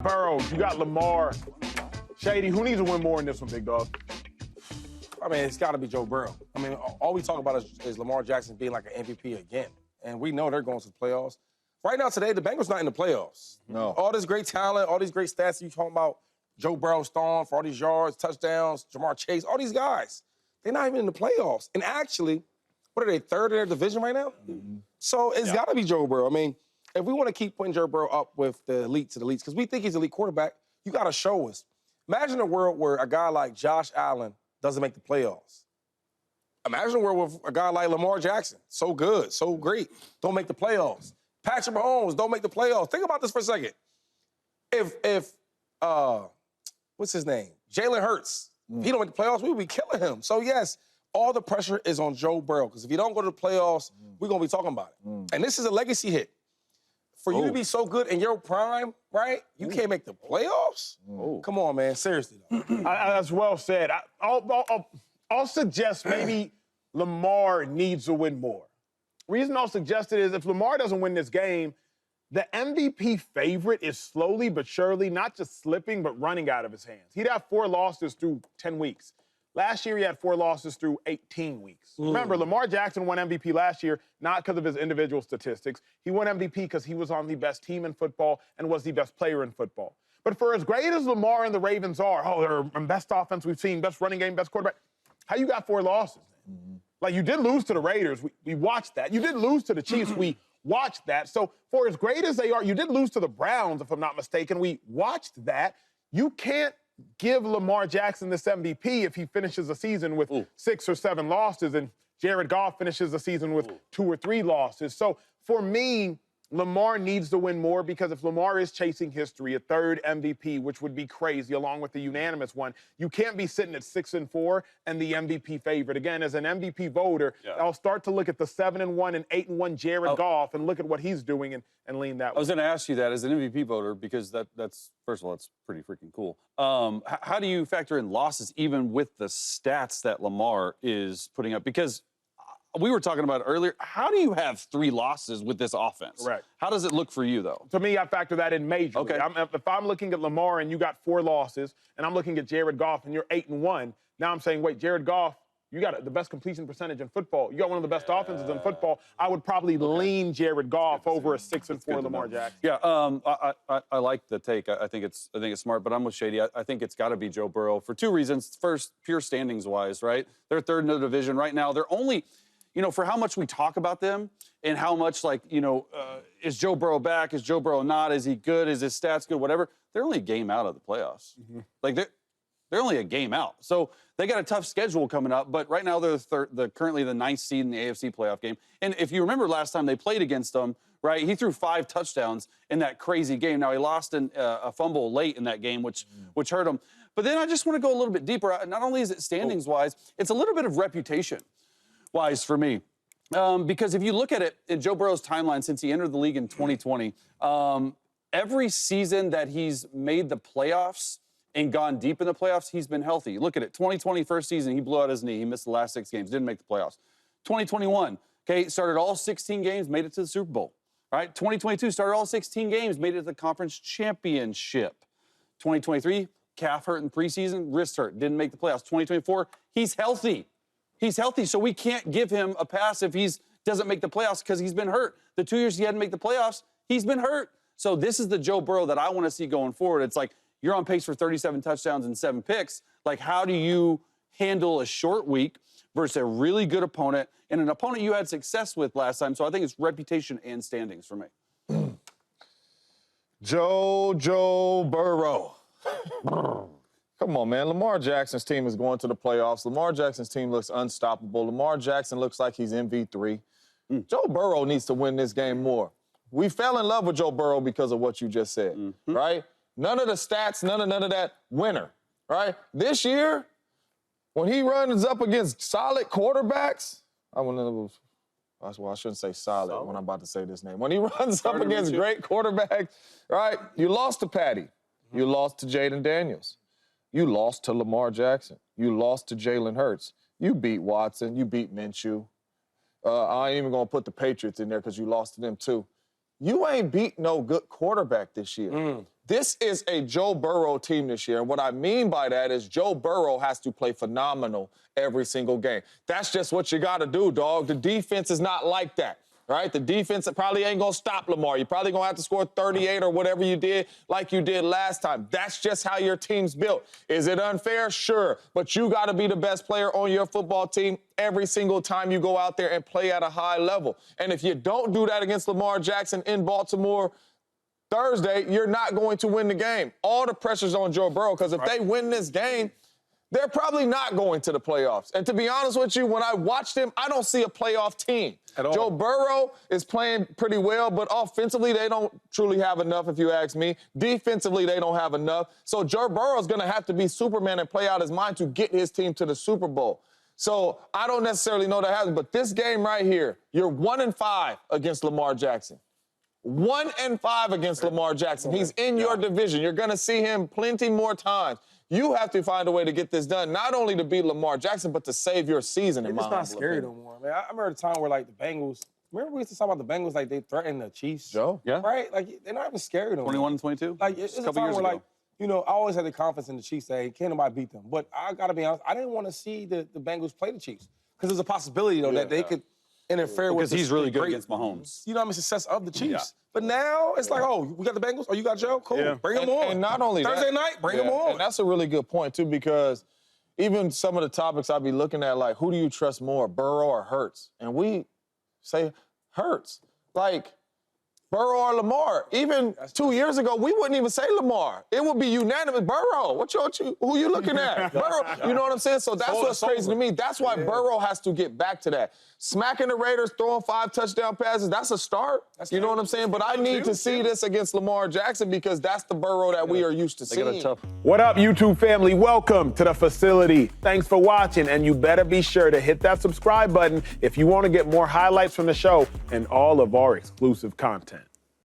Burrow, you got Lamar. Shady, who needs to win more in this one, big dog? I mean, it's got to be Joe Burrow. I mean, all we talk about is Lamar Jackson being like an MVP again. And we know they're going to the playoffs. Right now, today, the Bengals not in the playoffs. No. All this great talent, all these great stats you talking about, Joe Burrow throwing for all these yards, touchdowns, Jamar Chase, all these guys, they're not even in the playoffs. And actually, what are they, third in their division right now? Mm-hmm. So it's got to be Joe Burrow. I mean, if we want to keep putting Joe Burrow up with the elites to the elites, because we think he's an elite quarterback, you got to show us. Imagine a world where a guy like Josh Allen doesn't make the playoffs. Imagine a world with a guy like Lamar Jackson, so good, so great, don't make the playoffs. Patrick Mahomes don't make the playoffs. Think about this for a second. If what's his name? Jalen Hurts, if he don't make the playoffs, we would be killing him. So, yes, all the pressure is on Joe Burrow, because if you don't go to the playoffs, we're going to be talking about it. And this is a legacy hit. For you to be so good in your prime, right, you can't make the playoffs? Come on, man, seriously. That's well said. I'll suggest maybe Lamar needs to win more. Reason I'll suggest it is if Lamar doesn't win this game, the MVP favorite is slowly but surely not just slipping but running out of his hands. He'd have 4 losses through 10 weeks. Last year, he had 4 losses through 18 weeks. Remember, Lamar Jackson won MVP last year not because of his individual statistics. He won MVP because he was on the best team in football and was the best player in football. But for as great as Lamar and the Ravens are, they're the best offense we've seen, best running game, best quarterback, how you got 4 losses? Like, you did lose to the Raiders. We watched that. You did lose to the Chiefs. We watched that. So for as great as they are, you did lose to the Browns, if I'm not mistaken. We watched that. You can't give Lamar Jackson this MVP if he finishes a season with 6 or 7 losses and Jared Goff finishes the season with 2 or 3 losses. So for me, Lamar needs to win more, because if Lamar is chasing history, a 3rd MVP, which would be crazy, along with the unanimous one, you can't be sitting at 6-4 and the MVP favorite. Again, as an MVP voter, I'll start to look at the 7-1 and 8-1 Jared Goff and look at what he's doing and lean that way. I was going to ask you that as an MVP voter, because that's, first of all, it's pretty freaking cool. How do you factor in losses even with the stats that Lamar is putting up? Because we were talking about it earlier. How do you have 3 losses with this offense? Correct. How does it look for you, though? To me, I factor that in majorly. Okay. If I'm looking at Lamar and you got 4 losses, and I'm looking at Jared Goff and you're 8-1, now I'm saying, wait, Jared Goff, you got the best completion percentage in football. You got one of the best offenses in football. I would probably lean Jared Goff over a 6-4 Lamar Jackson. Yeah, I like the take. I think it's smart, but I'm with Shady. I think it's got to be Joe Burrow for 2 reasons. First, pure standings-wise, right? They're 3rd in the division right now. They're only, for how much we talk about them and how much, is Joe Burrow back? Is Joe Burrow not? Is he good? Is his stats good? Whatever. They're only a game out of the playoffs. Like, they're only a game out. So they got a tough schedule coming up, but right now they're currently the 9th seed in the AFC playoff game. And if you remember last time they played against them, right, he threw 5 touchdowns in that crazy game. Now, he lost a fumble late in that game, which hurt him. But then I just want to go a little bit deeper. Not only is it standings-wise, it's a little bit of reputation-wise for me. Because if you look at it in Joe Burrow's timeline since he entered the league in 2020, every season that he's made the playoffs and gone deep in the playoffs, he's been healthy. Look at it. 2020, first season, he blew out his knee. He missed the last 6 games, didn't make the playoffs. 2021, okay, started all 16 games, made it to the Super Bowl. All right, 2022, started all 16 games, made it to the conference championship. 2023, calf hurt in preseason, wrist hurt, didn't make the playoffs. 2024, he's healthy. He's healthy, so we can't give him a pass if he doesn't make the playoffs because he's been hurt. The 2 years he hadn't made the playoffs, he's been hurt. So this is the Joe Burrow that I want to see going forward. It's like, you're on pace for 37 touchdowns and 7 picks. Like, how do you handle a short week versus a really good opponent and an opponent you had success with last time? So I think it's reputation and standings for me. Joe Burrow. Come on, man. Lamar Jackson's team is going to the playoffs. Lamar Jackson's team looks unstoppable. Lamar Jackson looks like he's MV3. Joe Burrow needs to win this game more. We fell in love with Joe Burrow because of what you just said, right? None of the stats, none of that, winner, right? This year, when he runs up against solid quarterbacks, I shouldn't say solid when I'm about to say this name. When he runs up against great quarterbacks, right? You lost to Patty. You lost to Jaden Daniels. You lost to Lamar Jackson. You lost to Jalen Hurts. You beat Watson. You beat Minshew. I ain't even going to put the Patriots in there because you lost to them too. You ain't beat no good quarterback this year. This is a Joe Burrow team this year. And what I mean by that is Joe Burrow has to play phenomenal every single game. That's just what you got to do, dog. The defense is not like that. Right? The defense probably ain't going to stop Lamar. You're probably going to have to score 38 or whatever you did like you did last time. That's just how your team's built. Is it unfair? Sure. But you got to be the best player on your football team every single time you go out there and play at a high level. And if you don't do that against Lamar Jackson in Baltimore Thursday, you're not going to win the game. All the pressure's on Joe Burrow because if they win this game, they're probably not going to the playoffs. And to be honest with you, when I watched him, I don't see a playoff team. At all. Joe Burrow is playing pretty well, but offensively, they don't truly have enough, if you ask me. Defensively, they don't have enough. So Joe Burrow is going to have to be Superman and play out his mind to get his team to the Super Bowl. So I don't necessarily know that happens, but this game right here, you're 1-5 against Lamar Jackson. 1-5 against Lamar Jackson. He's in your division. You're going to see him plenty more times. You have to find a way to get this done, not only to beat Lamar Jackson, but to save your season, in my opinion. It's not scary no more, man. I remember the time where, like, the Bengals, remember we used to talk about the Bengals, like, they threatened the Chiefs? Joe? Yeah. Right? Like, they're not even scary no more. 21 and 22? Like, it's a time where, like, you know, I always had the confidence in the Chiefs that, hey, can't nobody beat them. But I got to be honest, I didn't want to see the Bengals play the Chiefs. Because there's a possibility, though, that they could interfere with because he's really good against Mahomes. You know what I mean? Success of the Chiefs. But now it's like, oh, we got the Bengals? Oh, you got Joe? Cool. Bring him on. And not only Thursday night, bring him on. And that's a really good point, too, because even some of the topics I'll be looking at, like, who do you trust more, Burrow or Hurts? And we say Hurts. Like, Burrow or Lamar. Even 2 years ago, we wouldn't even say Lamar. It would be unanimous. Burrow. Who you looking at? Burrow. You know what I'm saying? So that's what's crazy to me. That's why Burrow has to get back to that. Smacking the Raiders, throwing 5 touchdown passes, that's a start. You know what I'm saying? But I need to see this against Lamar Jackson because that's the Burrow that we are used to seeing. What up, YouTube family? Welcome to the facility. Thanks for watching, and you better be sure to hit that subscribe button if you want to get more highlights from the show and all of our exclusive content.